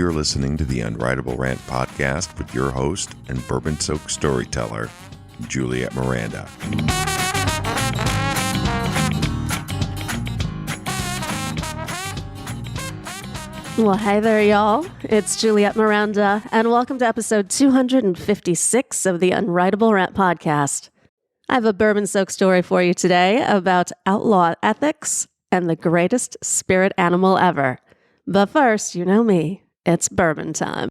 You're listening to the Unwritable Rant podcast with your host and bourbon-soaked storyteller, Juliette Miranda. Well, hey there, y'all. It's Juliette Miranda, and welcome to episode 256 of the Unwritable Rant podcast. I have a bourbon-soaked story for you today about outlaw ethics and the greatest spirit animal ever. But first, you know me, it's bourbon time.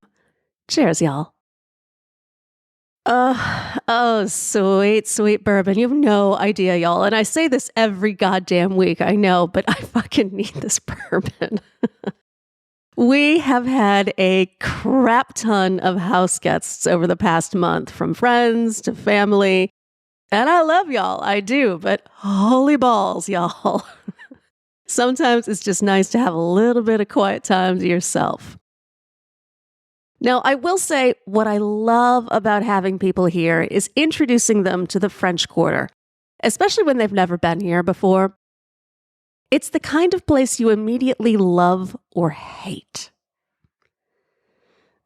Cheers, y'all. Oh, sweet, sweet bourbon. You have no idea, y'all. And I say this every goddamn week, I know, but I fucking need this bourbon. We have had a crap ton of house guests over the past month, from friends to family. And I love y'all, I do, but holy balls, y'all. Sometimes it's just nice to have a little bit of quiet time to yourself. Now, I will say what I love about having people here is introducing them to the French Quarter, especially when they've never been here before. It's the kind of place you immediately love or hate.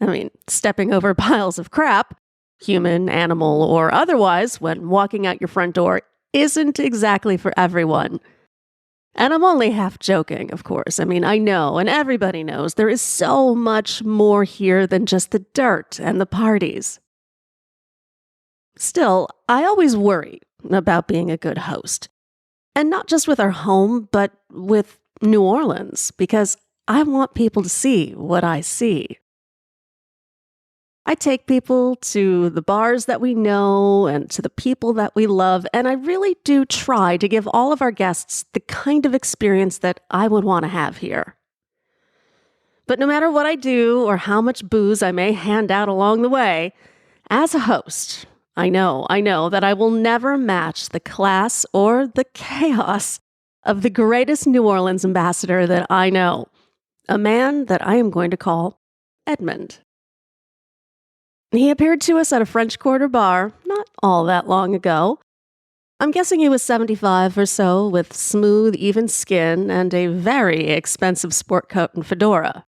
I mean, stepping over piles of crap, human, animal, or otherwise, when walking out your front door isn't exactly for everyone. And I'm only half joking, of course. I mean, I know, and everybody knows, there is so much more here than just the dirt and the parties. Still, I always worry about being a good host. And not just with our home, but with New Orleans, because I want people to see what I see. I take people to the bars that we know and to the people that we love, and I really do try to give all of our guests the kind of experience that I would want to have here. But no matter what I do or how much booze I may hand out along the way, as a host, I know that I will never match the class or the chaos of the greatest New Orleans ambassador that I know, a man that I am going to call Edmund. He appeared to us at a French Quarter bar not all that long ago. I'm guessing he was 75 or so, with smooth, even skin and a very expensive sport coat and fedora.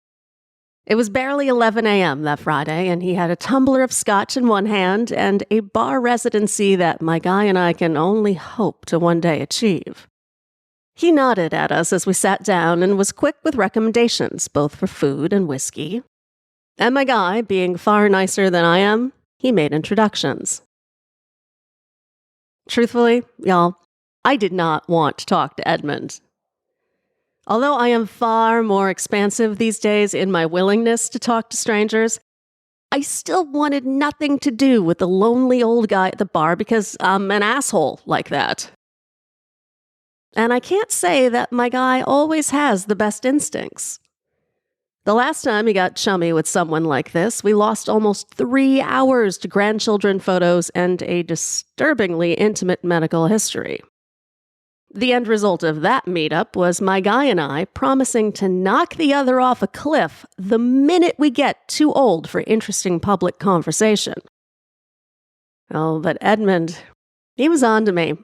It was barely 11 a.m. that Friday, and he had a tumbler of scotch in one hand and a bar residency that my guy and I can only hope to one day achieve. He nodded at us as we sat down and was quick with recommendations, both for food and whiskey. And my guy, being far nicer than I am, he made introductions. Truthfully, y'all, I did not want to talk to Edmund. Although I am far more expansive these days in my willingness to talk to strangers, I still wanted nothing to do with the lonely old guy at the bar because I'm an asshole like that. And I can't say that my guy always has the best instincts. The last time he got chummy with someone like this, we lost almost 3 hours to grandchildren photos and a disturbingly intimate medical history. The end result of that meetup was my guy and I promising to knock the other off a cliff the minute we get too old for interesting public conversation. Oh, but Edmund, he was on to me.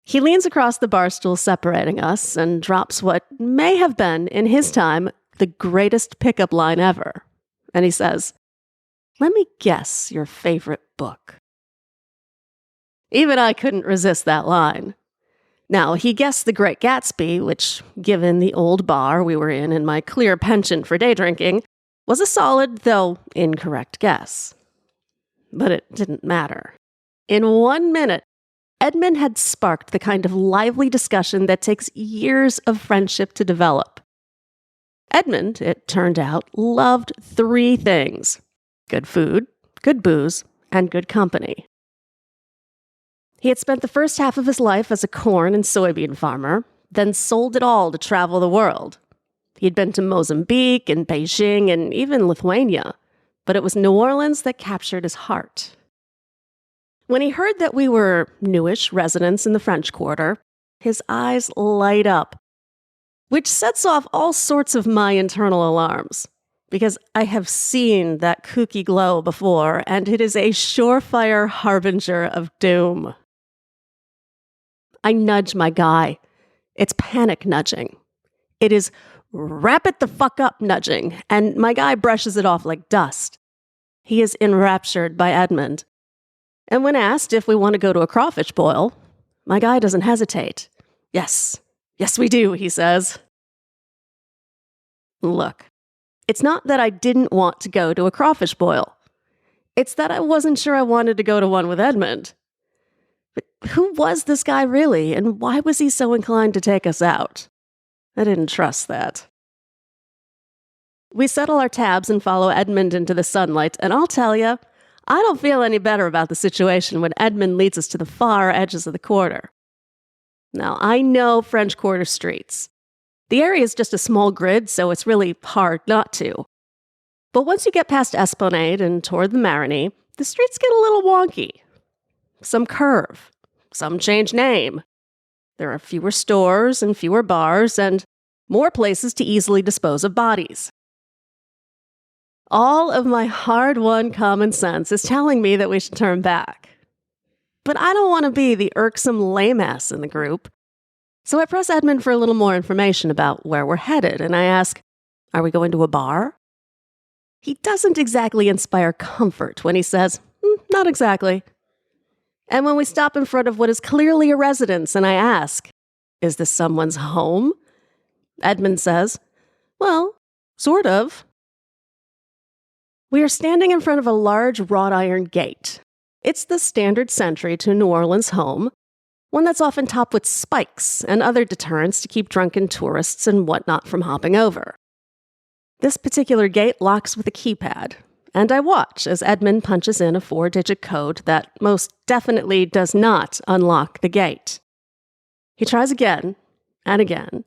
He leans across the bar stool separating us and drops what may have been, in his time, the greatest pickup line ever. And he says, "Let me guess your favorite book." Even I couldn't resist that line. Now, he guessed The Great Gatsby, which, given the old bar we were in and my clear penchant for day drinking, was a solid, though incorrect guess. But it didn't matter. In 1 minute, Edmund had sparked the kind of lively discussion that takes years of friendship to develop. Edmund, it turned out, loved 3 things: good food, good booze, and good company. He had spent the first half of his life as a corn and soybean farmer, then sold it all to travel the world. He'd been to Mozambique and Beijing and even Lithuania, but it was New Orleans that captured his heart. When he heard that we were newish residents in the French Quarter, his eyes light up, which sets off all sorts of my internal alarms, because I have seen that kooky glow before, and it is a surefire harbinger of doom. I nudge my guy. It's panic nudging. It is "Wrap it the fuck up," nudging, and my guy brushes it off like dust. He is enraptured by Edmund. And when asked if we want to go to a crawfish boil, my guy doesn't hesitate. Yes, we do, he says. Look, it's not that I didn't want to go to a crawfish boil. It's that I wasn't sure I wanted to go to one with Edmund. But who was this guy really, and why was he so inclined to take us out? I didn't trust that. We settle our tabs and follow Edmund into the sunlight, and I'll tell you, I don't feel any better about the situation when Edmund leads us to the far edges of the quarter. Now, I know French Quarter streets. The area is just a small grid, so it's really hard not to. But once you get past Esplanade and toward the Marigny, the streets get a little wonky. Some curve, some change name. There are fewer stores and fewer bars and more places to easily dispose of bodies. All of my hard-won common sense is telling me that we should turn back. But I don't want to be the irksome lame-ass in the group. So I press Edmund for a little more information about where we're headed, and I ask, are we going to a bar? He doesn't exactly inspire comfort when he says, not exactly. And when we stop in front of what is clearly a residence, and I ask, is this someone's home? Edmund says, well, sort of. We are standing in front of a large wrought iron gate. It's the standard sentry to New Orleans home, one that's often topped with spikes and other deterrents to keep drunken tourists and whatnot from hopping over. This particular gate locks with a keypad, and I watch as Edmund punches in a 4-digit code that most definitely does not unlock the gate. He tries again and again,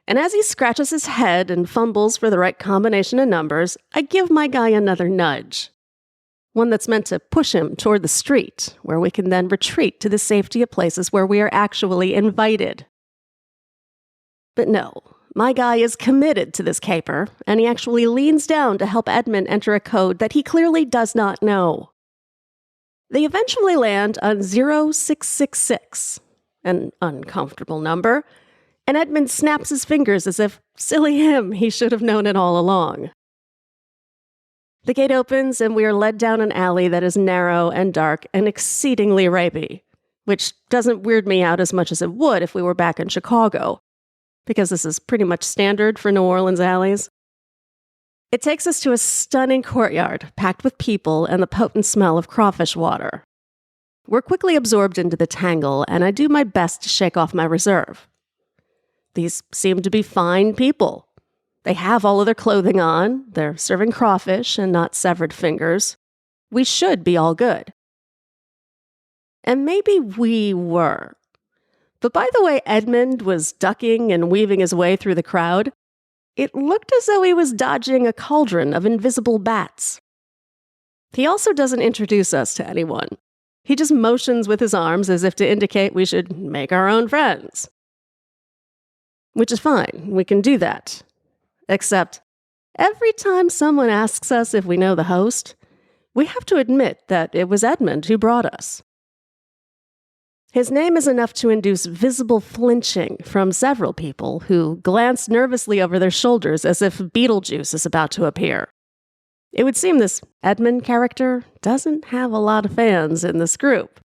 and as he scratches his head and fumbles for the right combination of numbers, I give my guy another nudge. One that's meant to push him toward the street, where we can then retreat to the safety of places where we are actually invited. But no, my guy is committed to this caper, and he actually leans down to help Edmund enter a code that he clearly does not know. They eventually land on 0666, an uncomfortable number, and Edmund snaps his fingers as if, silly him, he should have known it all along. The gate opens, and we are led down an alley that is narrow and dark and exceedingly rapey, which doesn't weird me out as much as it would if we were back in Chicago, because this is pretty much standard for New Orleans alleys. It takes us to a stunning courtyard, packed with people and the potent smell of crawfish water. We're quickly absorbed into the tangle, and I do my best to shake off my reserve. These seem to be fine people. They have all of their clothing on, they're serving crawfish and not severed fingers. We should be all good. And maybe we were. But by the way Edmund was ducking and weaving his way through the crowd, it looked as though he was dodging a cauldron of invisible bats. He also doesn't introduce us to anyone. He just motions with his arms as if to indicate we should make our own friends. Which is fine, we can do that. Except, every time someone asks us if we know the host, we have to admit that it was Edmund who brought us. His name is enough to induce visible flinching from several people who glance nervously over their shoulders as if Beetlejuice is about to appear. It would seem this Edmund character doesn't have a lot of fans in this group.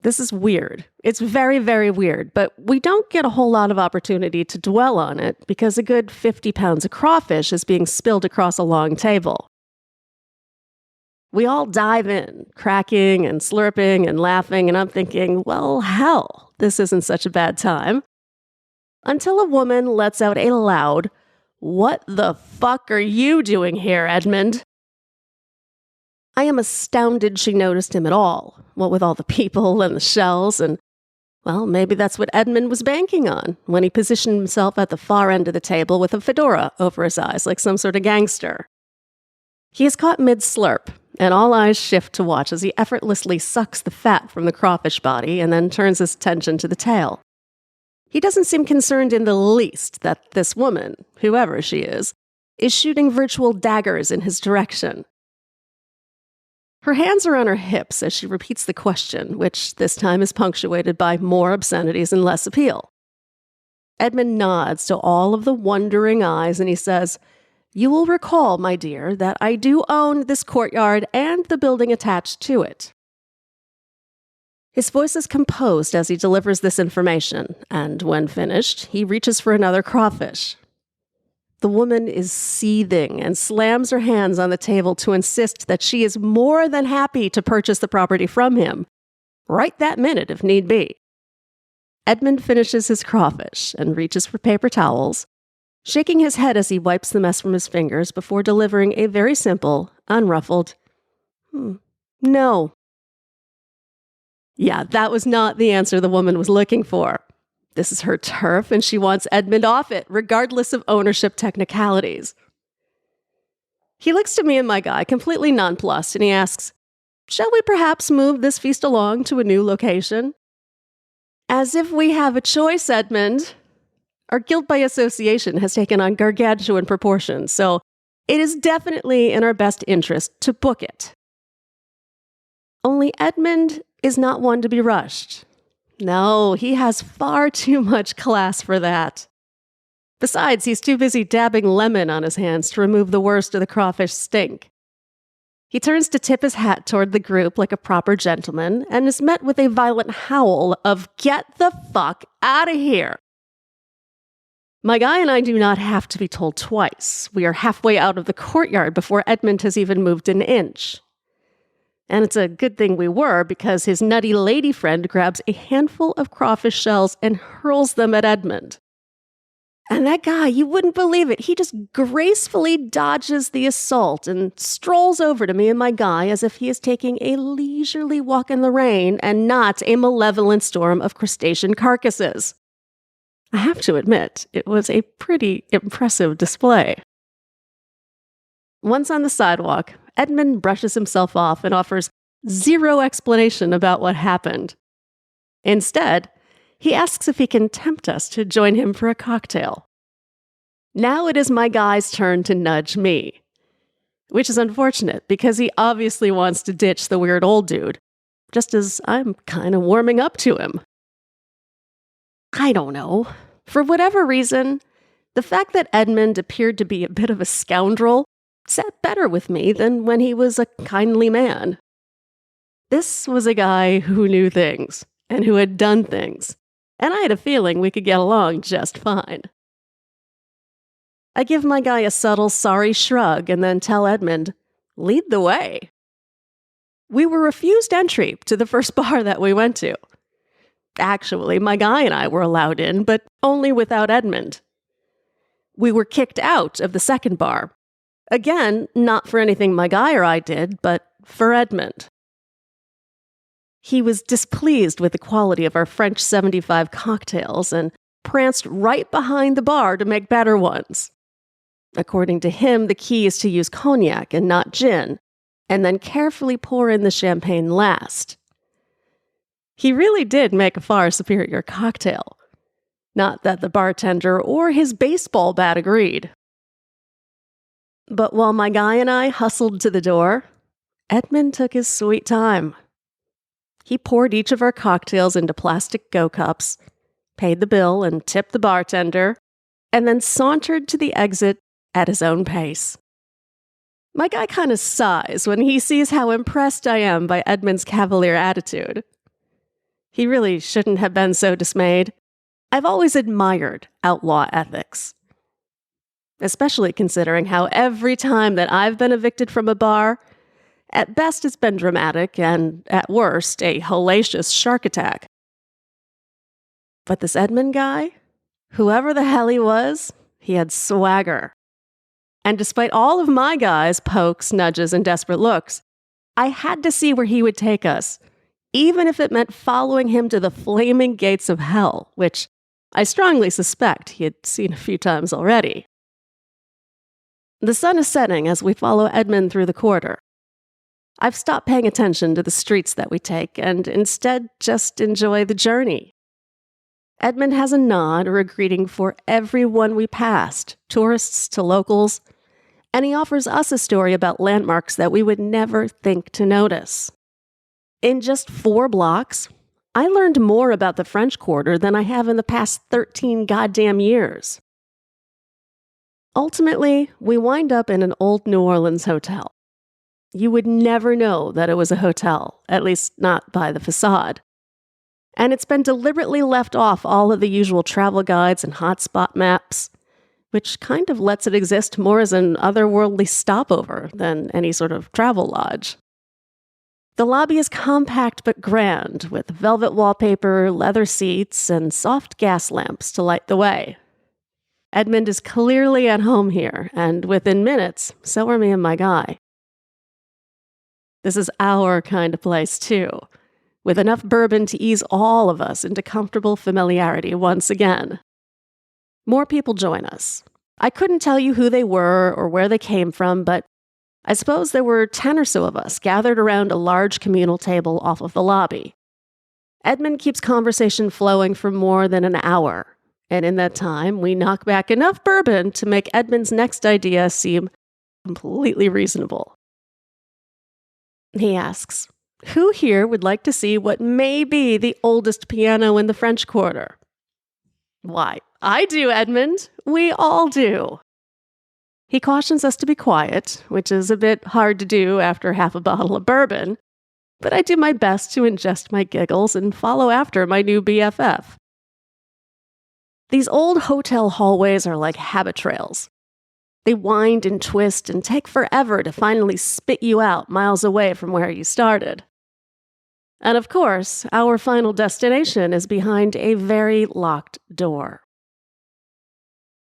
This is weird. It's very, very weird, but we don't get a whole lot of opportunity to dwell on it because a good 50 pounds of crawfish is being spilled across a long table. We all dive in, cracking and slurping and laughing, and I'm thinking, well, hell, this isn't such a bad time. Until a woman lets out a loud, "What the fuck are you doing here, Edmund?" I am astounded she noticed him at all, what with all the people and the shells, and, well, maybe that's what Edmund was banking on when he positioned himself at the far end of the table with a fedora over his eyes like some sort of gangster. He is caught mid-slurp, and all eyes shift to watch as he effortlessly sucks the fat from the crawfish body and then turns his attention to the tail. He doesn't seem concerned in the least that this woman, whoever she is shooting virtual daggers in his direction. Her hands are on her hips as she repeats the question, which this time is punctuated by more obscenities and less appeal. Edmund nods to all of the wondering eyes and he says, "You will recall, my dear, that I do own this courtyard and the building attached to it." His voice is composed as he delivers this information, and when finished, he reaches for another crawfish. The woman is seething and slams her hands on the table to insist that she is more than happy to purchase the property from him, right that minute if need be. Edmund finishes his crawfish and reaches for paper towels, shaking his head as he wipes the mess from his fingers before delivering a very simple, unruffled, "No." Yeah, that was not the answer the woman was looking for. This is her turf, and she wants Edmund off it, regardless of ownership technicalities. He looks to me and my guy, completely nonplussed, and he asks, "Shall we perhaps move this feast along to a new location?" As if we have a choice, Edmund. Our guilt by association has taken on gargantuan proportions, so it is definitely in our best interest to book it. Only Edmund is not one to be rushed. No, he has far too much class for that. Besides, he's too busy dabbing lemon on his hands to remove the worst of the crawfish stink. He turns to tip his hat toward the group like a proper gentleman and is met with a violent howl of, "Get the fuck out of here!" My guy and I do not have to be told twice. We are halfway out of the courtyard before Edmund has even moved an inch. And it's a good thing we were, because his nutty lady friend grabs a handful of crawfish shells and hurls them at Edmund. And that guy, you wouldn't believe it, he just gracefully dodges the assault and strolls over to me and my guy as if he is taking a leisurely walk in the rain and not a malevolent storm of crustacean carcasses. I have to admit, it was a pretty impressive display. Once on the sidewalk, Edmund brushes himself off and offers zero explanation about what happened. Instead, he asks if he can tempt us to join him for a cocktail. Now it is my guy's turn to nudge me, which is unfortunate because he obviously wants to ditch the weird old dude, just as I'm kind of warming up to him. I don't know. For whatever reason, the fact that Edmund appeared to be a bit of a scoundrel sat better with me than when he was a kindly man. This was a guy who knew things and who had done things, and I had a feeling we could get along just fine. I give my guy a subtle sorry shrug and then tell Edmund, "Lead the way." We were refused entry to the first bar that we went to. Actually, my guy and I were allowed in, but only without Edmund. We were kicked out of the second bar. Again, not for anything my guy or I did, but for Edmund. He was displeased with the quality of our French 75 cocktails and pranced right behind the bar to make better ones. According to him, the key is to use cognac and not gin, and then carefully pour in the champagne last. He really did make a far superior cocktail. Not that the bartender or his baseball bat agreed. But while my guy and I hustled to the door, Edmund took his sweet time. He poured each of our cocktails into plastic go-cups, paid the bill and tipped the bartender, and then sauntered to the exit at his own pace. My guy kind of sighs when he sees how impressed I am by Edmund's cavalier attitude. He really shouldn't have been so dismayed. I've always admired outlaw ethics. Especially considering how every time that I've been evicted from a bar, at best it's been dramatic and, at worst, a hellacious shark attack. But this Edmund guy, whoever the hell he was, he had swagger. And despite all of my guys' pokes, nudges, and desperate looks, I had to see where he would take us, even if it meant following him to the flaming gates of hell, which I strongly suspect he had seen a few times already. The sun is setting as we follow Edmund through the quarter. I've stopped paying attention to the streets that we take and instead just enjoy the journey. Edmund has a nod or a greeting for everyone we passed, tourists to locals, and he offers us a story about landmarks that we would never think to notice. In just 4 blocks, I learned more about the French Quarter than I have in the past 13 goddamn years. Ultimately, we wind up in an old New Orleans hotel. You would never know that it was a hotel, at least not by the facade. And it's been deliberately left off all of the usual travel guides and hotspot maps, which kind of lets it exist more as an otherworldly stopover than any sort of travel lodge. The lobby is compact but grand, with velvet wallpaper, leather seats, and soft gas lamps to light the way. Edmund is clearly at home here, and within minutes, so are me and my guy. This is our kind of place, too, with enough bourbon to ease all of us into comfortable familiarity once again. More people join us. I couldn't tell you who they were or where they came from, but I suppose there were 10 or so of us gathered around a large communal table off of the lobby. Edmund keeps conversation flowing for more than an hour, and in that time, we knock back enough bourbon to make Edmund's next idea seem completely reasonable. He asks, who here would like to see what may be the oldest piano in the French Quarter? Why, I do, Edmund. We all do. He cautions us to be quiet, which is a bit hard to do after half a bottle of bourbon, but I do my best to ingest my giggles and follow after my new BFF. These old hotel hallways are like habit trails. They wind and twist and take forever to finally spit you out miles away from where you started. And of course, our final destination is behind a very locked door.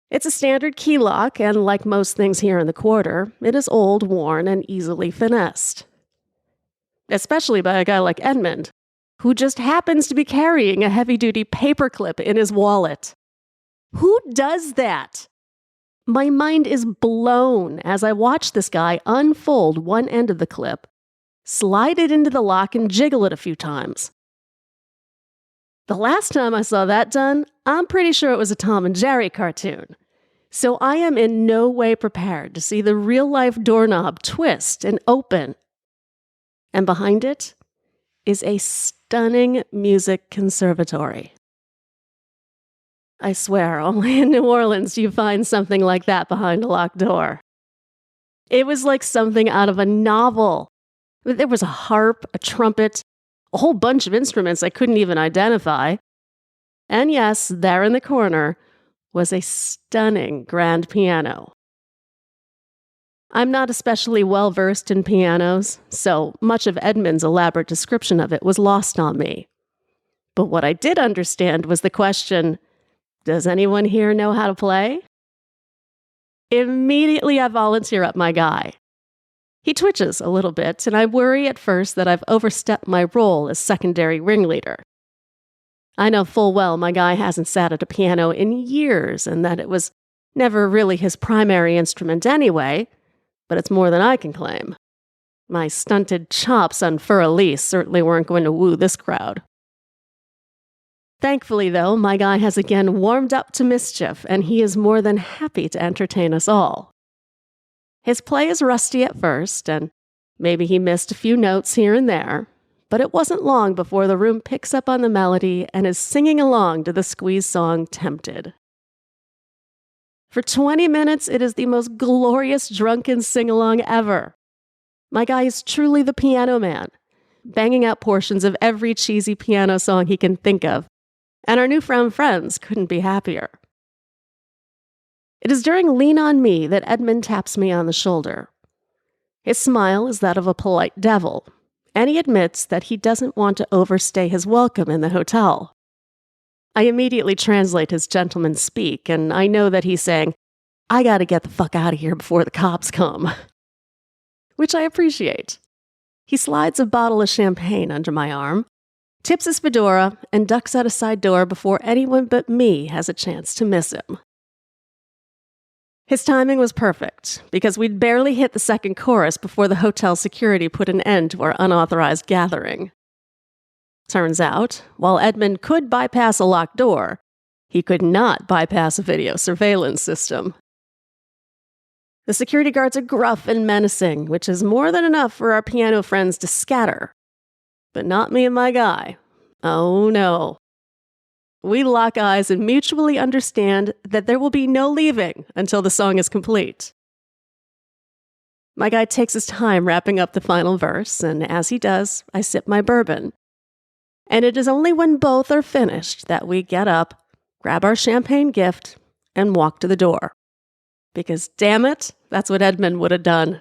It's a standard key lock, and like most things here in the Quarter, it is old, worn, and easily finessed. Especially by a guy like Edmund, who just happens to be carrying a heavy-duty paperclip in his wallet. Who does that? My mind is blown as I watch this guy unfold one end of the clip, slide it into the lock, and jiggle it a few times. The last time I saw that done, I'm pretty sure it was a Tom and Jerry cartoon. So I am in no way prepared to see the real-life doorknob twist and open. And behind it is a stunning music conservatory. I swear, only in New Orleans do you find something like that behind a locked door. It was like something out of a novel. There was a harp, a trumpet, a whole bunch of instruments I couldn't even identify. And yes, there in the corner was a stunning grand piano. I'm not especially well-versed in pianos, so much of Edmund's elaborate description of it was lost on me. But what I did understand was the question, does anyone here know how to play? Immediately I volunteer up my guy. He twitches a little bit, and I worry at first that I've overstepped my role as secondary ringleader. I know full well my guy hasn't sat at a piano in years, and that it was never really his primary instrument anyway, but it's more than I can claim. My stunted chops on fur-elise certainly weren't going to woo this crowd. Thankfully, though, my guy has again warmed up to mischief, and he is more than happy to entertain us all. His play is rusty at first, and maybe he missed a few notes here and there, but it wasn't long before the room picks up on the melody and is singing along to the squeeze song Tempted. For 20 minutes, it is the most glorious drunken sing-along ever. My guy is truly the piano man, banging out portions of every cheesy piano song he can think of, and our newfound friends couldn't be happier. It is during Lean on Me that Edmund taps me on the shoulder. His smile is that of a polite devil, and he admits that he doesn't want to overstay his welcome in the hotel. I immediately translate his gentleman speak, and I know that he's saying, I gotta get the fuck out of here before the cops come. Which I appreciate. He slides a bottle of champagne under my arm, tips his fedora, and ducks out a side door before anyone but me has a chance to miss him. His timing was perfect, because we'd barely hit the second chorus before the hotel security put an end to our unauthorized gathering. Turns out, while Edmund could bypass a locked door, he could not bypass a video surveillance system. The security guards are gruff and menacing, which is more than enough for our piano friends to scatter. But not me and my guy. Oh no. We lock eyes and mutually understand that there will be no leaving until the song is complete. My guy takes his time wrapping up the final verse, and as he does, I sip my bourbon. And it is only when both are finished that we get up, grab our champagne gift, and walk to the door. Because damn it, that's what Edmund would have done.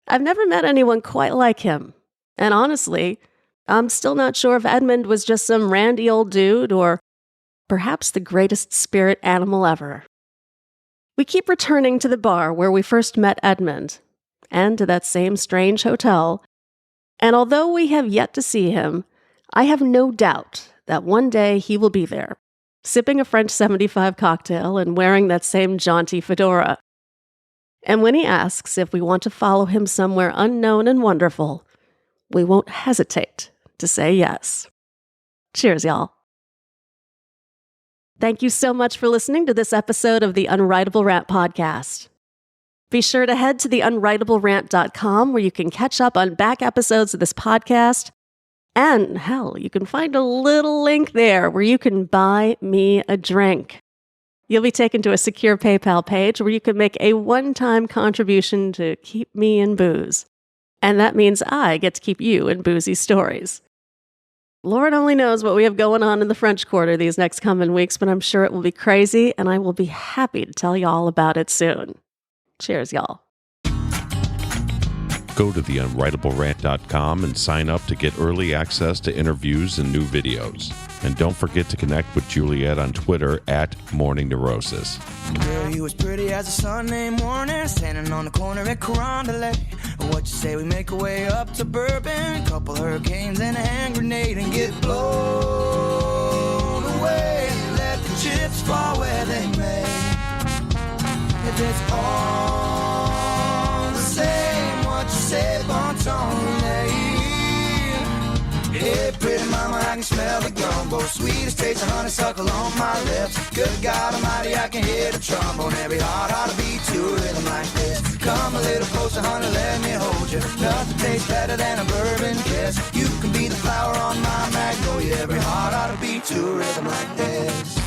I've never met anyone quite like him, and honestly, I'm still not sure if Edmund was just some randy old dude or perhaps the greatest spirit animal ever. We keep returning to the bar where we first met Edmund, and to that same strange hotel, and although we have yet to see him, I have no doubt that one day he will be there, sipping a French 75 cocktail and wearing that same jaunty fedora. And when he asks if we want to follow him somewhere unknown and wonderful, we won't hesitate to say yes. Cheers, y'all. Thank you so much for listening to this episode of the Unwritable Rant podcast. Be sure to head to theunwritablerant.com where you can catch up on back episodes of this podcast. And hell, you can find a little link there where you can buy me a drink. You'll be taken to a secure PayPal page where you can make a one-time contribution to keep me in booze. And that means I get to keep you in boozy stories. Lord only knows what we have going on in the French Quarter these next coming weeks, but I'm sure it will be crazy, and I will be happy to tell y'all about it soon. Cheers, y'all. Go to theunwritablerant.com and sign up to get early access to interviews and new videos. And don't forget to connect with Juliette on Twitter at Morning Neurosis. Girl, you was pretty as a Sunday morning, standing on the corner at Carondelet. What you say we make our way up to Bourbon, a couple hurricanes and a hand grenade, and get blown away. Let the chips fall where they may. If it's all the same, what you say, bon ton, hey, pretty mama, I can smell the gumbo. Sweetest taste of honeysuckle on my lips. Good God Almighty, I can hear the trombone. Every heart ought to beat to a rhythm like this. Come a little closer, honey, let me hold you. Nothing tastes better than a bourbon kiss. You can be the flower on my magnolia. Every heart ought to beat to a rhythm like this.